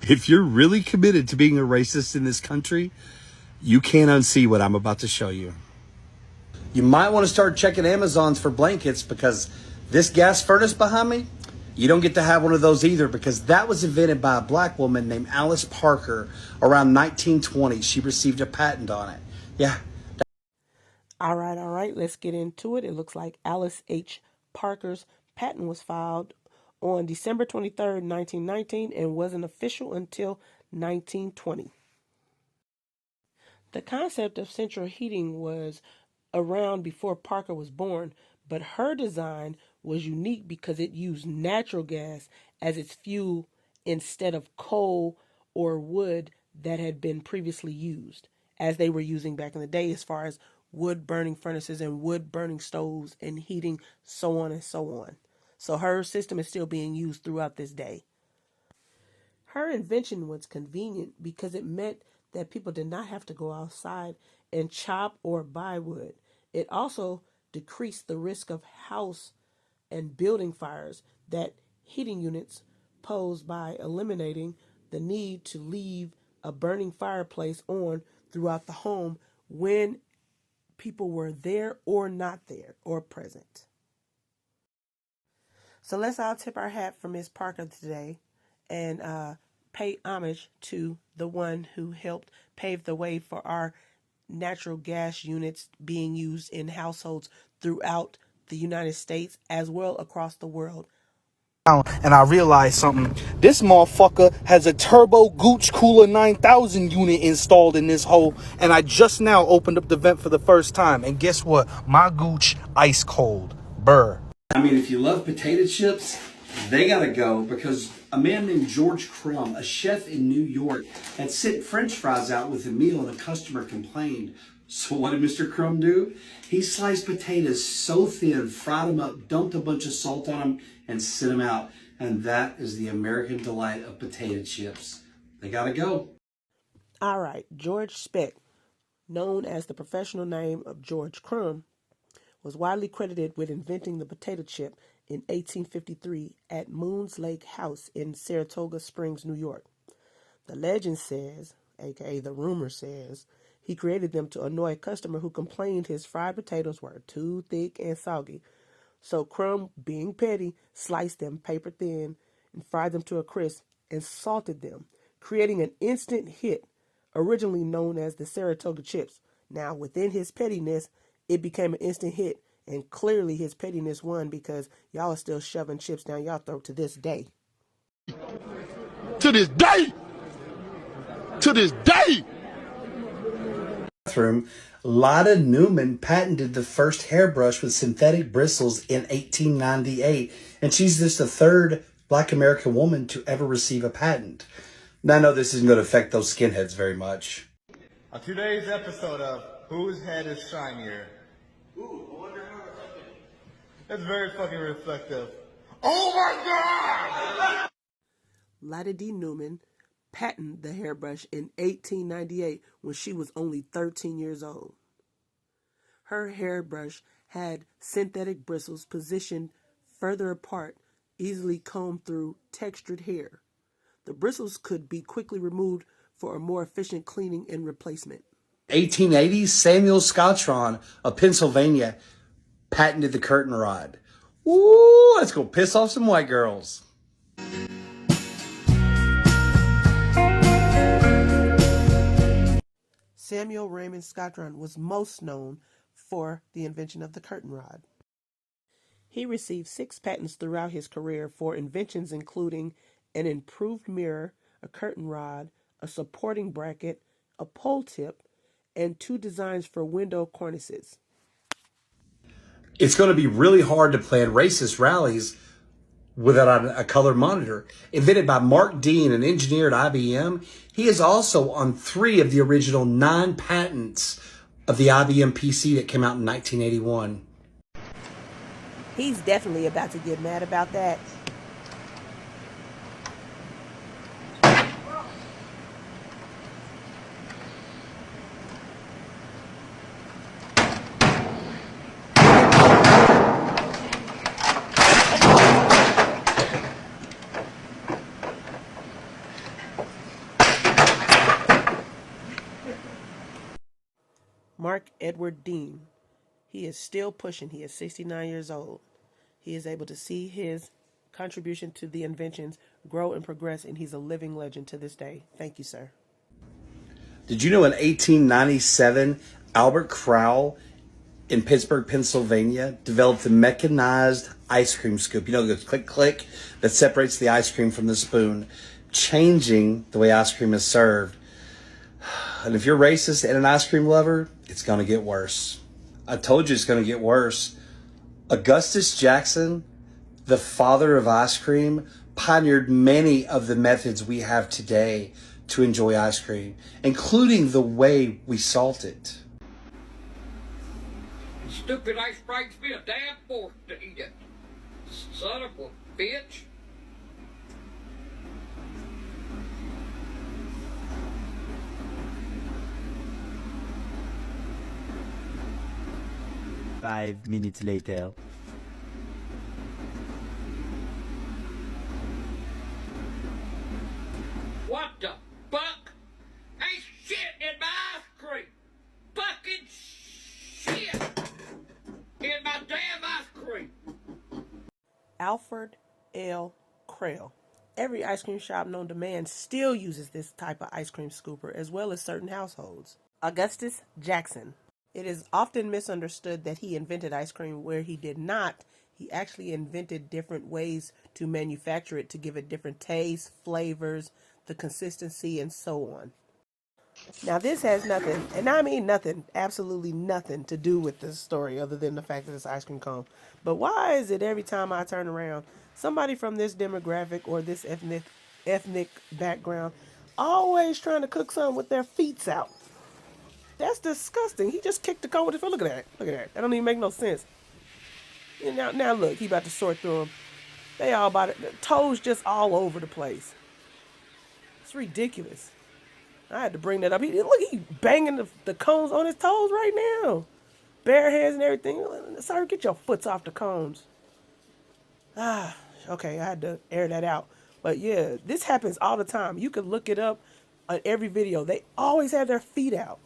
If you're really committed to being a racist in this country, you can't unsee what I'm about to show you. You might want to start checking Amazons for blankets, because this gas furnace behind me, you don't get to have one of those either, because that was invented by a black woman named Alice Parker around 1920. She received a patent on it. Yeah. All right, let's get into it. It looks like Alice H. Parker's patent was filed on December 23rd, 1919, and wasn't official until 1920. The concept of central heating was around before Parker was born, but her design was unique because it used natural gas as its fuel instead of coal or wood that had been previously used, as they were using back in the day, as far as wood burning furnaces and wood burning stoves and heating, so on and so on. So her system is still being used throughout this day. Her invention was convenient because it meant that people did not have to go outside and chop or buy wood. It also decreased the risk of house and building fires that heating units pose by eliminating the need to leave a burning fireplace on throughout the home when people were there or not there or present. So let's all tip our hat for Miss Parker today and pay homage to the one who helped pave the way for our natural gas units being used in households throughout the United States as well across the world. And I realized something. This motherfucker has a turbo Gooch Cooler 9000 unit installed in this hole, and I just now opened up the vent for the first time, and guess what? My Gooch ice cold. Burr. I mean, if you love potato chips, they gotta go, because a man named George Crumb, a chef in New York, had sent French fries out with a meal and a customer complained. So what did Mr. Crumb do? He sliced potatoes so thin, fried them up, dumped a bunch of salt on them, and sent them out. And that is the American delight of potato chips. They gotta go. All right, George Speck, known as the professional name of George Crumb, was widely credited with inventing the potato chip in 1853 at Moon's Lake House in Saratoga Springs, New York. The legend says, aka the rumor says, he created them to annoy a customer who complained his fried potatoes were too thick and soggy. So Crumb, being petty, sliced them paper thin and fried them to a crisp and salted them, creating an instant hit, originally known as the Saratoga chips. Now, within his pettiness, it became an instant hit, and clearly his pettiness won, because y'all are still shoving chips down y'all throat to this day. To this day! To this day! Lotta Newman patented the first hairbrush with synthetic bristles in 1898, and she's just the third Black American woman to ever receive a patent. Now, I know this isn't going to affect those skinheads very much. On today's episode of Whose Head is Shinier? Ooh, I wonder how reflective. That's very fucking reflective. Oh my god! Lotta D. Newman patented the hairbrush in 1898 when she was only 13 years old. Her hairbrush had synthetic bristles positioned further apart, easily combed through textured hair. The bristles could be quickly removed for a more efficient cleaning and replacement. 1880, Samuel Scotron of Pennsylvania patented the curtain rod. Ooh, let's go piss off some white girls. Samuel Raymond Scotron was most known for the invention of the curtain rod. He received 6 patents throughout his career for inventions including an improved mirror, a curtain rod, a supporting bracket, a pole tip, and 2 designs for window cornices. It's going to be really hard to plan racist rallies without a color monitor. Invented by Mark Dean, an engineer at IBM, he is also on 3 of the original 9 patents of the IBM PC that came out in 1981. He's definitely about to get mad about that. Mark Edward Dean. He is still pushing. He is 69 years old. He is able to see his contribution to the inventions grow and progress, and he's a living legend to this day. Thank you, sir. Did you know in 1897, Albert Crowell in Pittsburgh, Pennsylvania, developed the mechanized ice cream scoop? You know, the click, click that separates the ice cream from the spoon, changing the way ice cream is served. And if you're racist and an ice cream lover, it's going to get worse. I told you it's going to get worse. Augustus Jackson, the father of ice cream, pioneered many of the methods we have today to enjoy ice cream, including the way we salt it. Stupid ice breaks me a damn fork to eat it. Son of a bitch. Five minutes later. What the fuck? Ain't shit in my ice cream. Fucking shit in my damn ice cream. Alfred L. Krell. Every ice cream shop known to man still uses this type of ice cream scooper, as well as certain households. Augustus Jackson. It is often misunderstood that he invented ice cream where he did not. He actually invented different ways to manufacture it to give it different tastes, flavors, the consistency, and so on. Now, this has nothing, and I mean nothing, absolutely nothing to do with this story other than the fact that it's ice cream cone. But why is it every time I turn around, somebody from this demographic or this ethnic background always trying to cook something with their feet out? That's disgusting. He just kicked the cone with his foot. Look at that. Look at that. That don't even make no sense. And now look, he about to sort through them. They all about it. The toes just all over the place. It's ridiculous. I had to bring that up. He banging the cones on his toes right now. Bare hands and everything. Sorry, get your foots off the cones. Okay, I had to air that out. But yeah, this happens all the time. You can look it up on every video. They always have their feet out.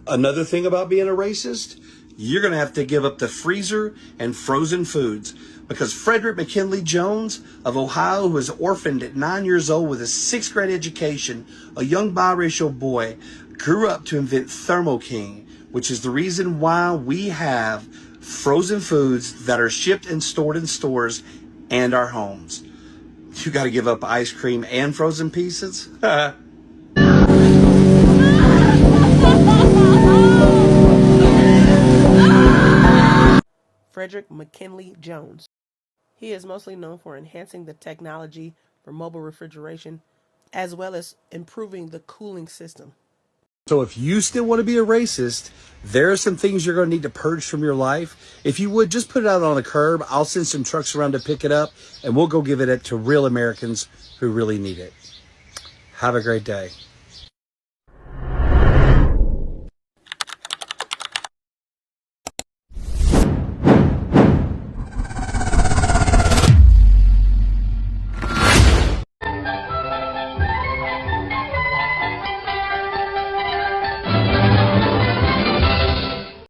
Another thing about being a racist, you're going to have to give up the freezer and frozen foods, because Frederick McKinley Jones of Ohio, who was orphaned at 9 years old with a 6th grade education, a young biracial boy, grew up to invent Thermo King, which is the reason why we have frozen foods that are shipped and stored in stores and our homes. You got to give up ice cream and frozen pieces? Frederick McKinley Jones. He is mostly known for enhancing the technology for mobile refrigeration, as well as improving the cooling system. So if you still want to be a racist, there are some things you're going to need to purge from your life. If you would, just put it out on the curb. I'll send some trucks around to pick it up, and we'll go give it to real Americans who really need it. Have a great day.